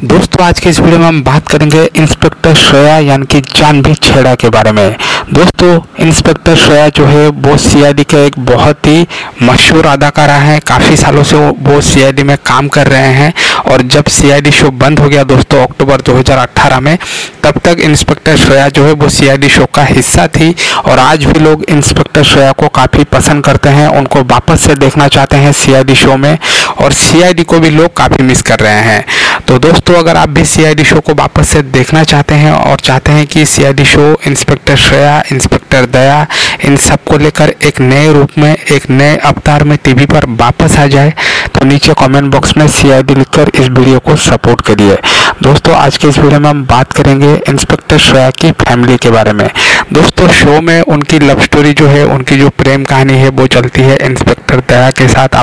दोस्तों आज के इस वीडियो में हम बात करेंगे इंस्पेक्टर श्रेया यानी कि जानवी छेड़ा के बारे में। दोस्तों इंस्पेक्टर श्रेया जो है वो सीआईडी के एक बहुत ही मशहूर अदाकारा है। काफ़ी सालों से वो सीआईडी में काम कर रहे हैं और जब सीआईडी शो बंद हो गया दोस्तों अक्टूबर 2018 में, तब तक इंस्पेक्टर श्रेया जो है वो सीआईडी शो का हिस्सा थी और आज भी लोग इंस्पेक्टर श्रेया को काफ़ी पसंद करते हैं, उनको वापस से देखना चाहते हैं सीआईडी शो में और सीआईडी को भी लोग काफ़ी मिस कर रहे हैं। तो दोस्तों अगर आप भी सीआईडी शो को वापस से देखना चाहते हैं और चाहते हैं कि CID show inspector Shreya, inspector Daya इन सब को लेकर एक नए रूप में, एक नए अवतार में टीवी पर वापस आ जाए, तो नीचे कमेंट बॉक्स में सीआईडी लिखकर इस वीडियो को सपोर्ट करिए। दोस्तों आज के इस वीडियो में हम बात करेंगे इंस्पेक्टर श्रेया की फैमिली के बारे में। दोस्तों शो में उनकी लव स्टोरी जो है, उनकी जो प्रेम कहानी है वो चलती है इंस्पेक्टर दया के साथ।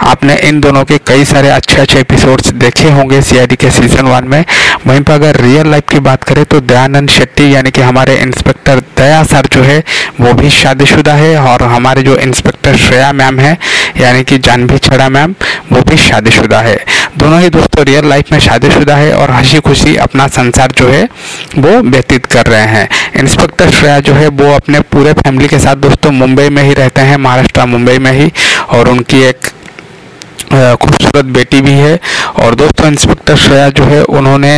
आपने इन दोनों के कई सारे अच्छे एपिसोड्स देखे होंगे सीआईडी के सीजन 1 में। वहीं पर अगर रियल लाइफ की बात करें तो दयानंद शेट्टी यानी कि हमारे इंस्पेक्टर दया सर जो है वो भी शादीशुदा है और हमारे जो इंस्पेक्टर श्रेया मैम है यानी कि जानवी छेड़ा मैम वो भी शादीशुदा है। दोनों ही दोस्तों रियल लाइफ में शादीशुदा है और हंसी खुशी अपना संसार जो है वो व्यतीत कर रहे हैं। इंस्पेक्टर श्रेया जो है वो अपने पूरे फैमिली के साथ दोस्तों मुंबई में ही रहते हैं, महाराष्ट्र मुंबई में ही, और उनकी एक खूबसूरत बेटी भी है। और दोस्तों इंस्पेक्टर श्रेया जो है उन्होंने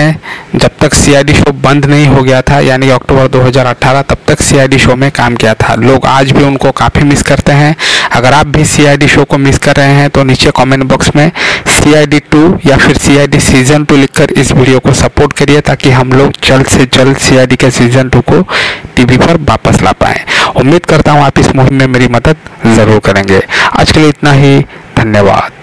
जब तक सीआईडी शो बंद नहीं हो गया था यानी कि अक्टूबर 2018 तब तक सीआईडी शो में काम किया था। लोग आज भी उनको काफ़ी मिस करते हैं। अगर आप भी सीआईडी शो को मिस कर रहे हैं तो नीचे कमेंट बॉक्स में सीआईडी 2 या फिर सीआईडी सीजन 2 लिखकर इस वीडियो को सपोर्ट करिए ताकि हम लोग जल्द से जल्द सीआईडी के सीजन 2 को टीवी पर वापस ला पाएँ। उम्मीद करता हूँ आप इस मुहिम में मेरी मदद ज़रूर करेंगे। आज के लिए इतना ही, धन्यवाद।